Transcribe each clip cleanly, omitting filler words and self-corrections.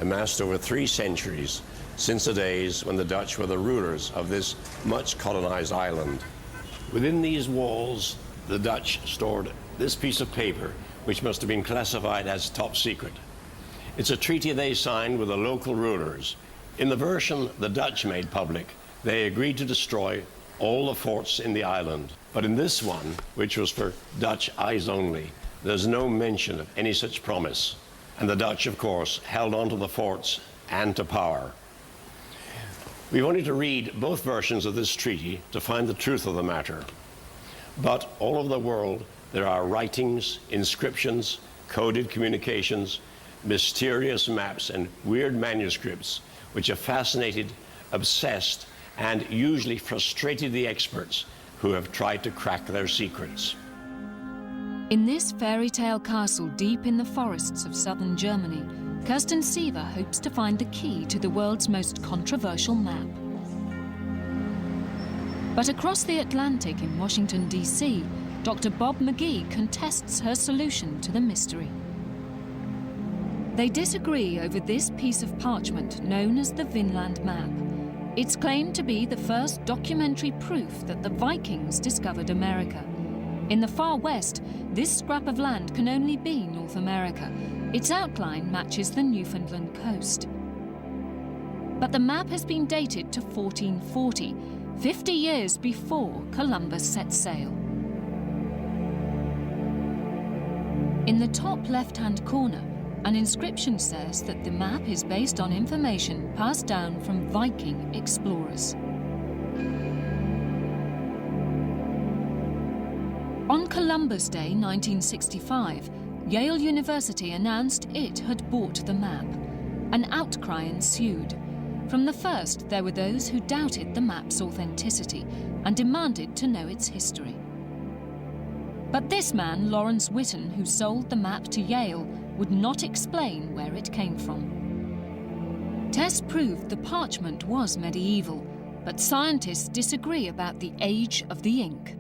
amassed over 3 centuries, since the days when the Dutch were the rulers of this much colonized island. Within these walls, the Dutch stored this piece of paper, which must have been classified as top secret. It's a treaty they signed with the local rulers. In the version the Dutch made public, they agreed to destroy all the forts in the island. But in this one, which was for Dutch eyes only, there's no mention of any such promise. And the Dutch, of course, held on to the forts and to power. We've only to read both versions of this treaty to find the truth of the matter. But all over the world, there are writings, inscriptions, coded communications, mysterious maps, and weird manuscripts which have fascinated, obsessed, and usually frustrated the experts who have tried to crack their secrets. In this fairy tale castle deep in the forests of southern Germany, Kirsten Seaver hopes to find the key to the world's most controversial map. But across the Atlantic in Washington, D.C., Dr. Bob McGee contests her solution to the mystery. They disagree over this piece of parchment known as the Vinland map. It's claimed to be the first documentary proof that the Vikings discovered America. In the far west, this scrap of land can only be North America. Its outline matches the Newfoundland coast. But the map has been dated to 1440, 50 years before Columbus set sail. In the top left-hand corner, an inscription says that the map is based on information passed down from Viking explorers. On Columbus Day 1965, Yale University announced it had bought the map. An outcry ensued. From the first, there were those who doubted the map's authenticity and demanded to know its history. But this man, Lawrence Witten, who sold the map to Yale, would not explain where it came from. Tests proved the parchment was medieval, but scientists disagree about the age of the ink.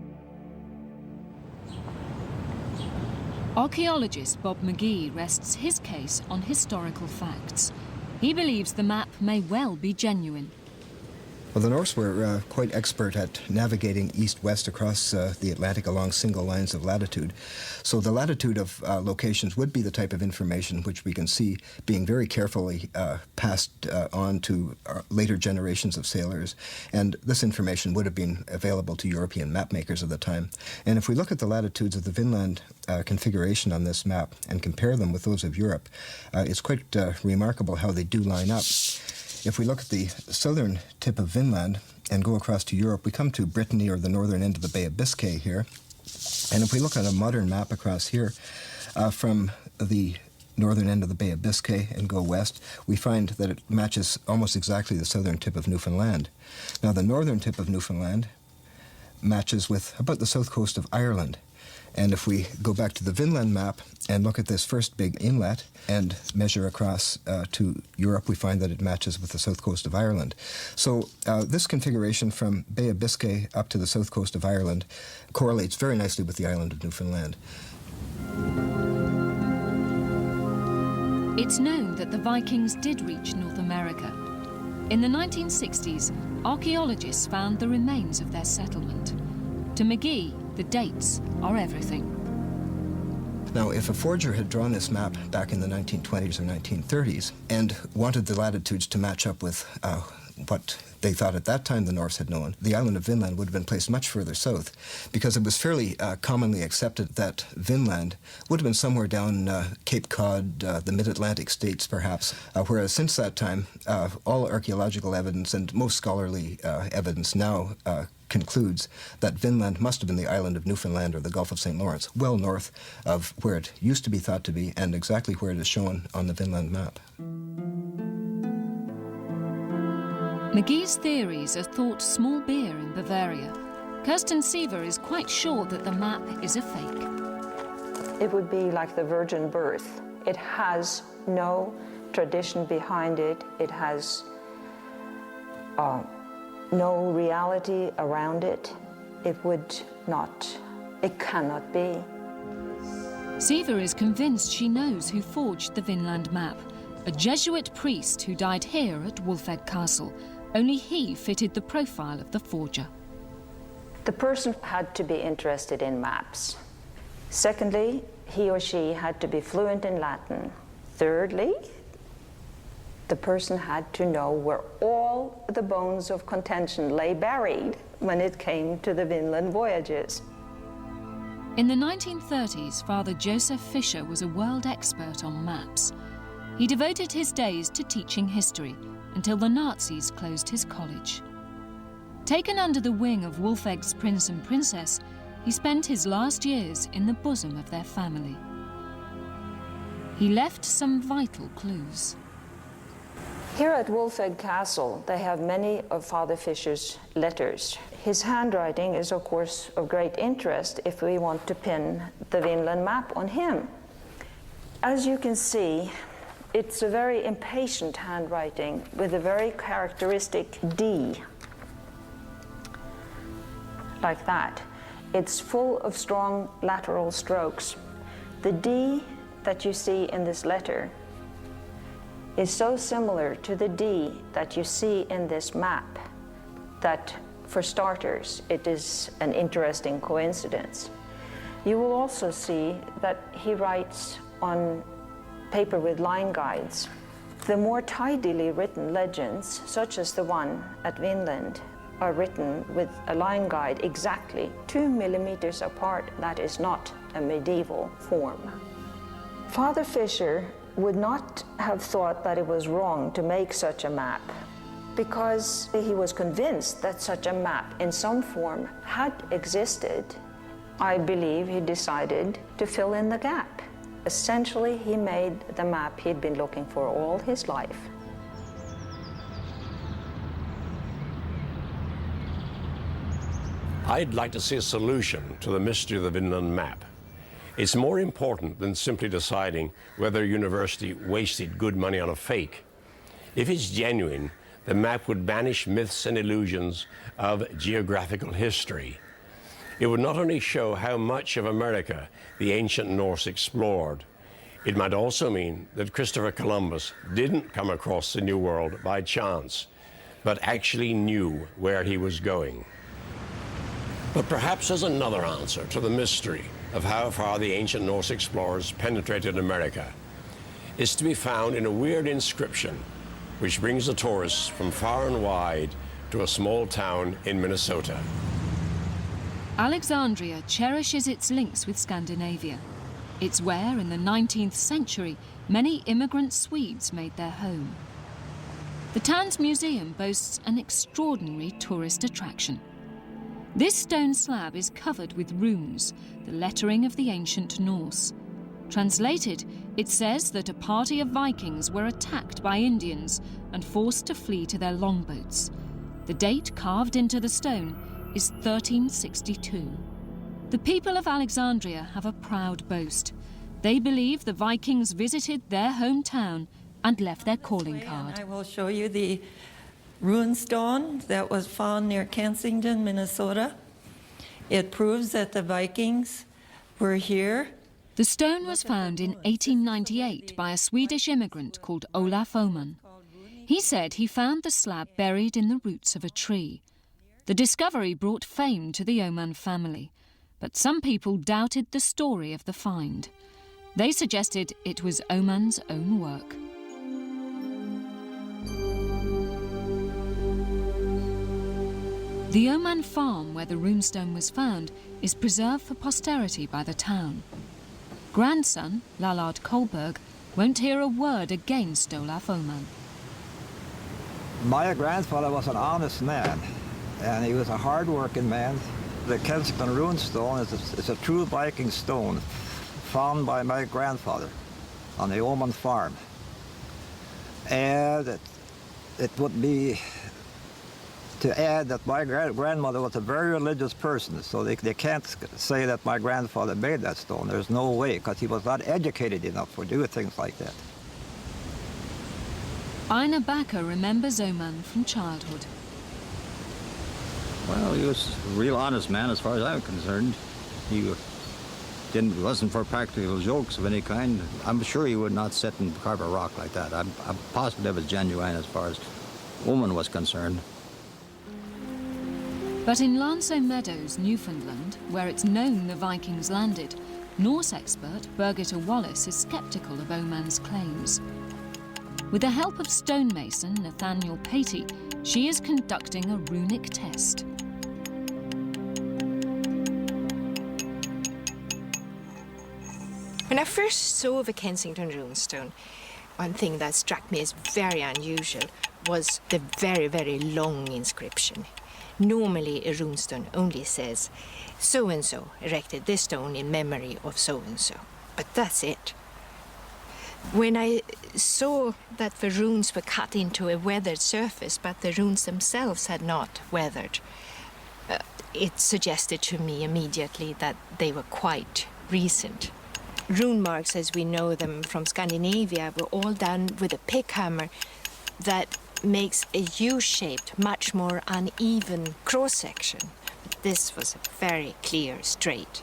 Archaeologist Bob McGee rests his case on historical facts. He believes the map may well be genuine. Well, the Norse were quite expert at navigating east-west across the Atlantic along single lines of latitude. So the latitude of locations would be the type of information which we can see being very carefully passed on to later generations of sailors. And this information would have been available to European map makers of the time. And if we look at the latitudes of the Vinland configuration on this map and compare them with those of Europe, it's quite remarkable how they do line up. If we look at the southern tip of Vinland and go across to Europe, we come to Brittany or the northern end of the Bay of Biscay here. And if we look at a modern map across here, from the northern end of the Bay of Biscay and go west, we find that it matches almost exactly the southern tip of Newfoundland. Now, the northern tip of Newfoundland matches with about the south coast of Ireland. And if we go back to the Vinland map and look at this first big inlet and measure across to Europe, we find that it matches with the south coast of Ireland. So this configuration from Bay of Biscay up to the south coast of Ireland correlates very nicely with the island of Newfoundland. It's known that the Vikings did reach North America. In the 1960s, archaeologists found the remains of their settlement. To McGee, the dates are everything. Now, if a forger had drawn this map back in the 1920s or 1930s and wanted the latitudes to match up with what they thought at that time the Norse had known, the island of Vinland would have been placed much further south, because it was fairly commonly accepted that Vinland would have been somewhere down Cape Cod, the mid-Atlantic states perhaps, whereas since that time, all archaeological evidence and most scholarly evidence now concludes that Vinland must have been the island of Newfoundland or the Gulf of St. Lawrence, well north of where it used to be thought to be and exactly where it is shown on the Vinland map. McGee's theories are thought small beer in Bavaria. Kirsten Seaver is quite sure that the map is a fake. It would be like the virgin birth. It has no tradition behind it. It has no reality around it. It cannot be. Seaver is convinced she knows who forged the Vinland map, a Jesuit priest who died here at Wolfegg Castle. Only he fitted the profile of the forger. The person had to be interested in maps. Secondly, he or she had to be fluent in Latin. Thirdly, the person had to know where all the bones of contention lay buried when it came to the Vinland voyages. In the 1930s, Father Joseph Fisher was a world expert on maps. He devoted his days to teaching history until the Nazis closed his college. Taken under the wing of Wolfegg's prince and princess, he spent his last years in the bosom of their family. He left some vital clues. Here at Wolfegg Castle, they have many of Father Fisher's letters. His handwriting is, of course, of great interest if we want to pin the Vinland map on him. As you can see, it's a very impatient handwriting with a very characteristic D, like that. It's full of strong lateral strokes. The D that you see in this letter is so similar to the D that you see in this map that, for starters, it is an interesting coincidence. You will also see that he writes on paper with line guides. The more tidily written legends, such as the one at Vinland, are written with a line guide exactly 2 millimeters apart. That is not a medieval form. Father Fisher would not have thought that it was wrong to make such a map, because he was convinced that such a map in some form had existed. I believe he decided to fill in the gap. Essentially, he made the map he'd been looking for all his life. I'd like to see a solution to the mystery of the Vinland map. It's more important than simply deciding whether a university wasted good money on a fake. If it's genuine, the map would banish myths and illusions of geographical history. It would not only show how much of America the ancient Norse explored, it might also mean that Christopher Columbus didn't come across the New World by chance, but actually knew where he was going. But perhaps there's another answer to the mystery of how far the ancient Norse explorers penetrated America. It's to be found in a weird inscription which brings the tourists from far and wide to a small town in Minnesota. Alexandria cherishes its links with Scandinavia. It's where, in the 19th century, many immigrant Swedes made their home. The town's museum boasts an extraordinary tourist attraction. This stone slab is covered with runes, the lettering of the ancient Norse. Translated, it says that a party of Vikings were attacked by Indians and forced to flee to their longboats. The date carved into the stone is 1362. The people of Alexandria have a proud boast. They believe the Vikings visited their hometown and left their calling card. I will show you the rune stone that was found near Kensington, Minnesota. It proves that the Vikings were here. The stone was found in 1898 by a Swedish immigrant called Olaf Öhman. He said he found the slab buried in the roots of a tree. The discovery brought fame to the Öhman family, but some people doubted the story of the find. They suggested it was Öhman's own work. The Öhman farm where the runestone was found is preserved for posterity by the town. Grandson, Lallard Kolberg, won't hear a word against Olaf Öhman. My grandfather was an honest man, and he was a hard-working man. The Kensington runestone is a true Viking stone found by my grandfather on the Öhman farm. And it would be to add that my grandmother was a very religious person, so they can't say that my grandfather made that stone. There's no way, because he was not educated enough for doing things like that. Einar Backer remembers Öhman from childhood. Well, he was a real honest man as far as I'm concerned. He wasn't for practical jokes of any kind, I'm sure he would not sit and carve a rock like that. I'm positive it was genuine as far as woman was concerned. But in Lanso Meadows, Newfoundland, where it's known the Vikings landed, Norse expert Birgitta Wallace is sceptical of Oman's claims. With the help of stonemason Nathaniel Patey, she is conducting a runic test. When I first saw the Kensington runestone, one thing that struck me as very unusual was the very, very long inscription. Normally, a runestone only says, so-and-so erected this stone in memory of so-and-so. But that's it. When I saw that the runes were cut into a weathered surface, but the runes themselves had not weathered, it suggested to me immediately that they were quite recent. Rune marks, as we know them from Scandinavia, were all done with a pick hammer that makes a U-shaped, much more uneven cross-section. But this was a very clear, straight,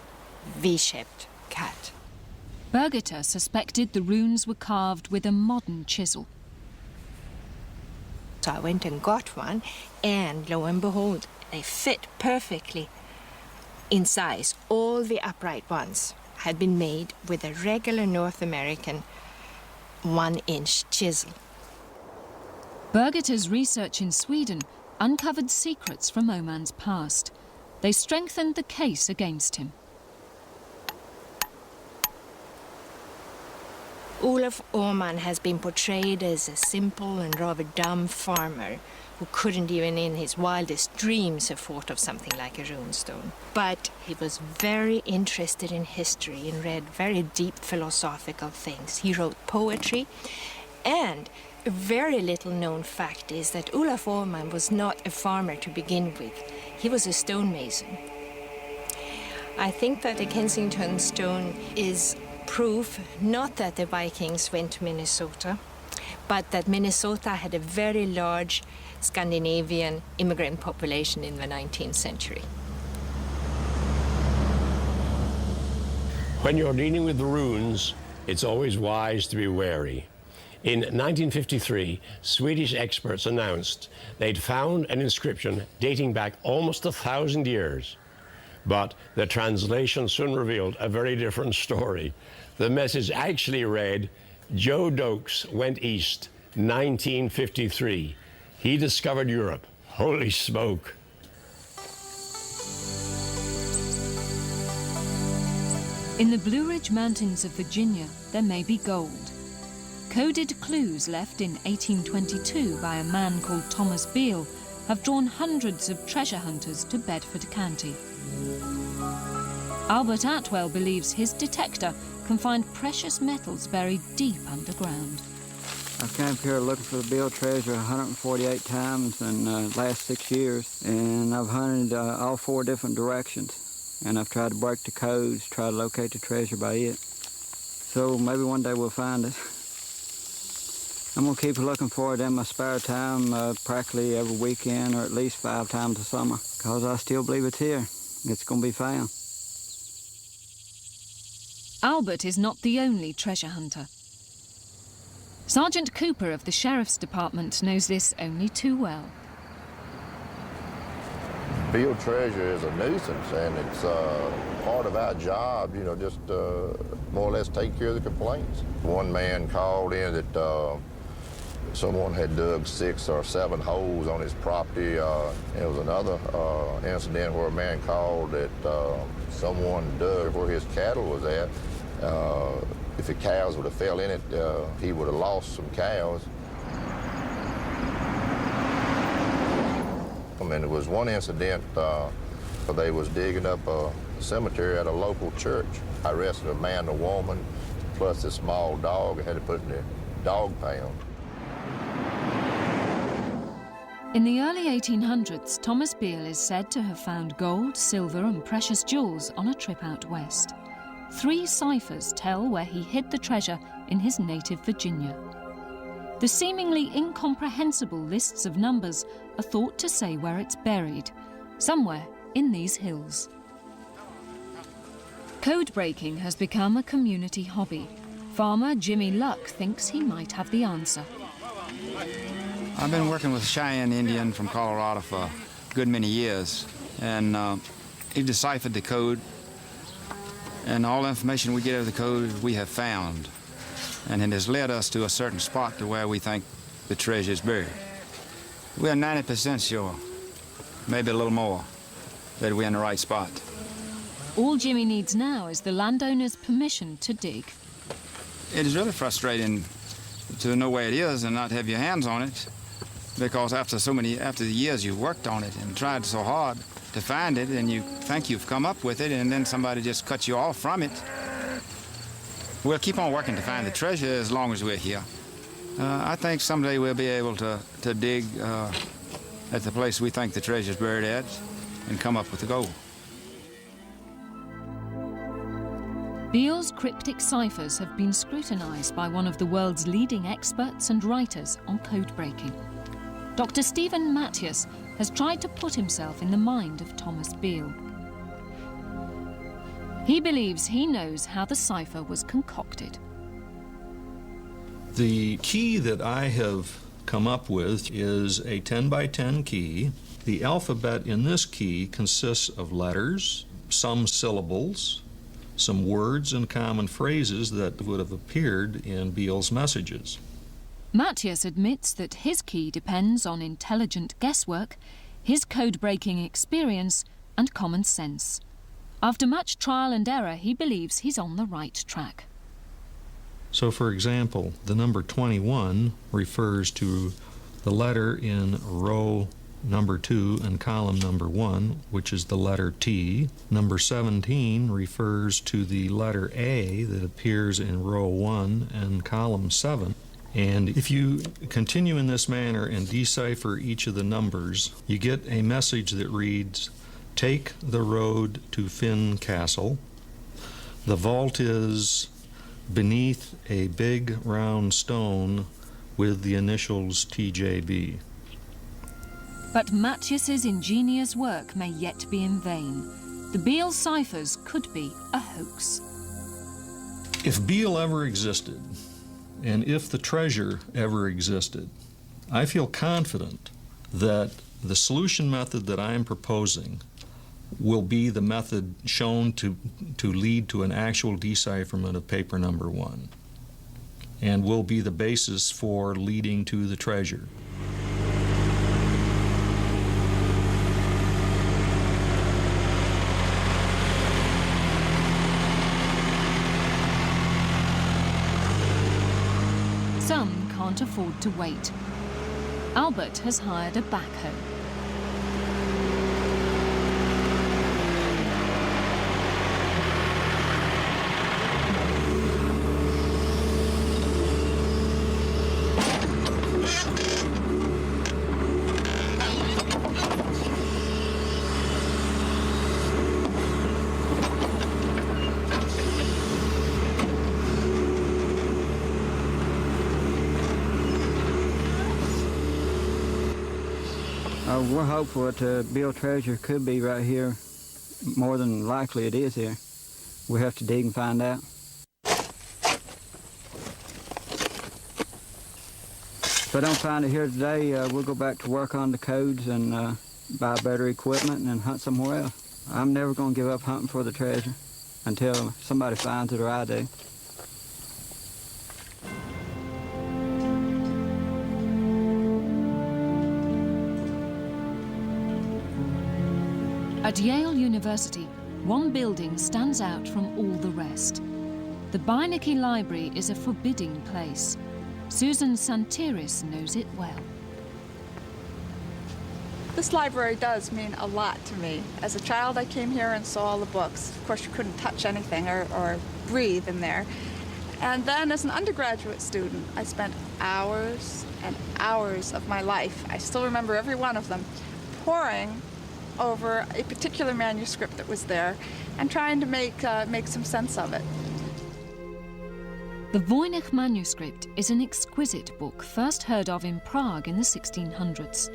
V-shaped cut. Birgitta suspected the runes were carved with a modern chisel. So I went and got one, and lo and behold, they fit perfectly in size. All the upright ones had been made with a regular North American 1-inch chisel. Birgitta's research in Sweden uncovered secrets from Oman's past. They strengthened the case against him. Olof Åman has been portrayed as a simple and rather dumb farmer who couldn't even in his wildest dreams have thought of something like a runestone. But he was very interested in history and read very deep philosophical things. He wrote poetry, and a very little known fact is that Olof Åman was not a farmer to begin with. He was a stonemason. I think that the Kensington stone is proof not that the Vikings went to Minnesota, but that Minnesota had a very large Scandinavian immigrant population in the 19th century. When you're dealing with the runes, it's always wise to be wary. In 1953, Swedish experts announced they'd found an inscription dating back almost 1,000 years. But the translation soon revealed a very different story. The message actually read, Joe Dokes went east, 1953. He discovered Europe. Holy smoke. In the Blue Ridge Mountains of Virginia, there may be gold. Coded clues left in 1822 by a man called Thomas Beale have drawn hundreds of treasure hunters to Bedford County. Albert Atwell believes his detector can find precious metals buried deep underground. I've come here looking for the Beale treasure 148 times in the last 6 years, and I've hunted all 4 different directions, and I've tried to break the codes, try to locate the treasure by it. So maybe one day we'll find it. I'm going to keep looking for it in my spare time, practically every weekend, or at least 5 times a summer, because I still believe it's here. It's going to be found. Albert is not the only treasure hunter. Sergeant Cooper of the Sheriff's Department knows this only too well. Field treasure is a nuisance, and it's part of our job, you know, just more or less take care of the complaints. One man called in that someone had dug 6 or 7 holes on his property. There was another incident where a man called that someone dug where his cattle was at. If the cows would have fell in it, he would have lost some cows. And there was one incident where they was digging up a cemetery at a local church. I arrested a man and a woman, plus a small dog, and had to put in the dog pound. In the early 1800s, Thomas Beale is said to have found gold, silver and precious jewels on a trip out west. 3 ciphers tell where he hid the treasure in his native Virginia. The seemingly incomprehensible lists of numbers are thought to say where it's buried, somewhere in these hills. Code breaking has become a community hobby. Farmer Jimmy Luck thinks he might have the answer. I've been working with a Cheyenne Indian from Colorado for a good many years, and he deciphered the code, and all the information we get out of the code we have found, and it has led us to a certain spot to where we think the treasure is buried. We are 90% sure, maybe a little more, that we're in the right spot. All Jimmy needs now is the landowner's permission to dig. It is really frustrating to know where it is and not have your hands on it, because after the years you've worked on it and tried so hard to find it, and you think you've come up with it, and then somebody just cuts you off from it. We'll keep on working to find the treasure as long as we're here. I think someday we'll be able to dig at the place we think the treasure's buried at and come up with the gold. Beale's cryptic ciphers have been scrutinized by one of the world's leading experts and writers on code breaking. Dr. Stephen Mattias has tried to put himself in the mind of Thomas Beale. He believes he knows how the cipher was concocted. The key that I have come up with is a 10 by 10 key. The alphabet in this key consists of letters, some syllables, some words and common phrases that would have appeared in Beale's messages. Mattias admits that his key depends on intelligent guesswork, his code-breaking experience, and common sense. After much trial and error, he believes he's on the right track. So, for example, the number 21 refers to the letter in row number 2 and column number 1, which is the letter T. Number 17 refers to the letter A that appears in row 1 and column 7. And if you continue in this manner and decipher each of the numbers, you get a message that reads, "Take the road to Finn Castle. The vault is beneath a big round stone with the initials TJB." But Mattias's ingenious work may yet be in vain. The Beale ciphers could be a hoax. If Beale ever existed, and if the treasure ever existed, I feel confident that the solution method that I am proposing will be the method shown to lead to an actual decipherment of paper number 1, and will be the basis for leading to the treasure. Some can't afford to wait. Albert has hired a backhoe. We're hopeful that the Beale treasure could be right here. More than likely it is here. We have to dig and find out. If I don't find it here today, we'll go back to work on the codes and buy better equipment and hunt somewhere else. I'm never going to give up hunting for the treasure until somebody finds it or I do. At Yale University, one building stands out from all the rest. The Beinecke Library is a forbidding place. Susan Santiris knows it well. This library does mean a lot to me. As a child, I came here and saw all the books. Of course, you couldn't touch anything or breathe in there. And then as an undergraduate student, I spent hours and hours of my life, I still remember every one of them, poring over a particular manuscript that was there and trying to make some sense of it. The Voynich manuscript is an exquisite book first heard of in Prague in the 1600s.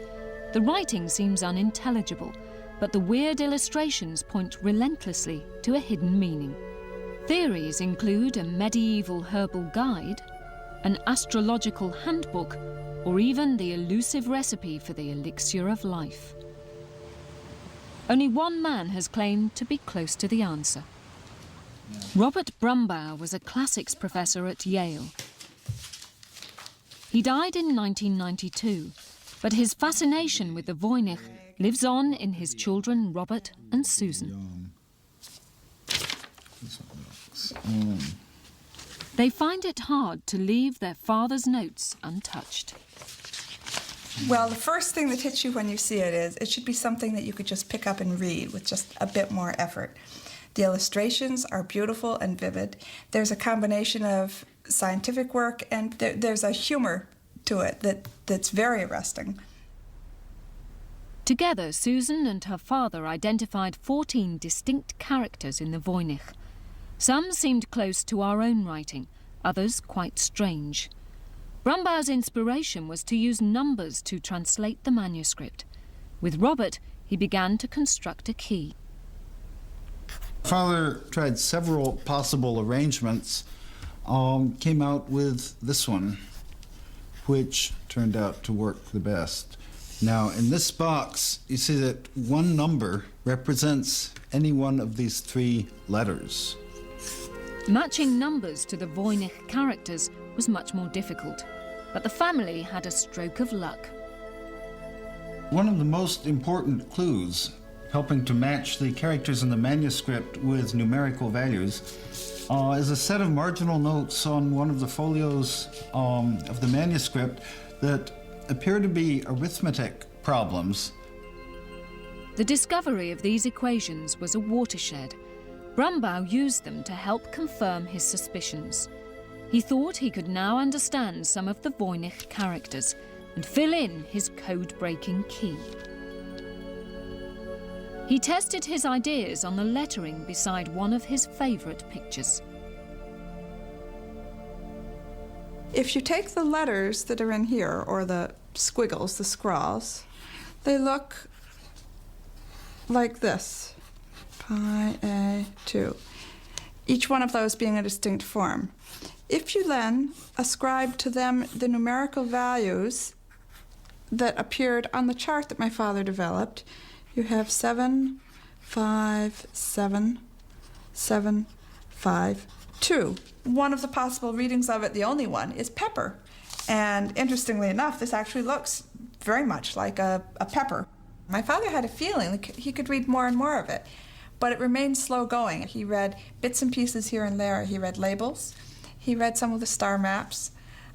The writing seems unintelligible, but the weird illustrations point relentlessly to a hidden meaning. Theories include a medieval herbal guide, an astrological handbook, or even the elusive recipe for the elixir of life. Only one man has claimed to be close to the answer. Robert Brumbaugh was a classics professor at Yale. He died in 1992, but his fascination with the Voynich lives on in his children Robert and Susan. They find it hard to leave their father's notes untouched. Well, the first thing that hits you when you see it is it should be something that you could just pick up and read with just a bit more effort. The illustrations are beautiful and vivid. There's a combination of scientific work and there's a humor to it that's very arresting. Together, Susan and her father identified 14 distinct characters in the Voynich. Some seemed close to our own writing, others quite strange. Brumbaugh's inspiration was to use numbers to translate the manuscript. With Robert, he began to construct a key. Father tried several possible arrangements, came out with this one, which turned out to work the best. Now, in this box, you see that one number represents any one of these 3 letters. Matching numbers to the Voynich characters was much more difficult, but the family had a stroke of luck. One of the most important clues helping to match the characters in the manuscript with numerical values is a set of marginal notes on one of the folios of the manuscript that appear to be arithmetic problems. The discovery of these equations was a watershed. Brumbaugh used them to help confirm his suspicions. He thought he could now understand some of the Voynich characters and fill in his code-breaking key. He tested his ideas on the lettering beside one of his favourite pictures. If you take the letters that are in here, or the squiggles, the scrawls, they look like this. Pi A 2. Each one of those being a distinct form. If you then ascribe to them the numerical values that appeared on the chart that my father developed, you have 7, 5, 7, 7, 5, 2. One of the possible readings of it, the only one, is pepper. And interestingly enough, this actually looks very much like a pepper. My father had a feeling like he could read more and more of it, but it remained slow going. He read bits and pieces here and there. He read labels. He read some of the star maps.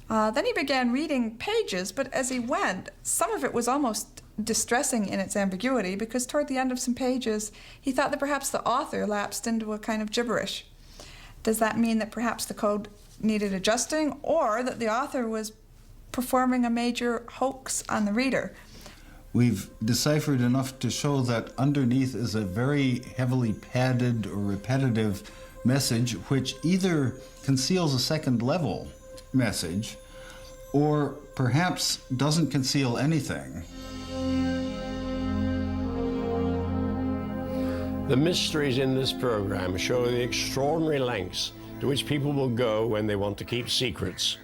Then he began reading pages, but as he went, some of it was almost distressing in its ambiguity, because toward the end of some pages, he thought that perhaps the author lapsed into a kind of gibberish. Does that mean that perhaps the code needed adjusting, or that the author was performing a major hoax on the reader? We've deciphered enough to show that underneath is a very heavily padded or repetitive message, which either conceals a second level message or perhaps doesn't conceal anything. The mysteries in this program show the extraordinary lengths to which people will go when they want to keep secrets.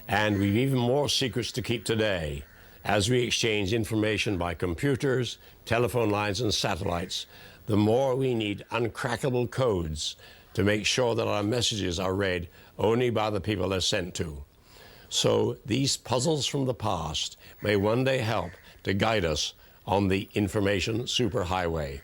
And we've even more secrets to keep today, as we exchange information by computers, telephone lines, and satellites. The more we need uncrackable codes to make sure that our messages are read only by the people they're sent to. So these puzzles from the past may one day help to guide us on the information superhighway.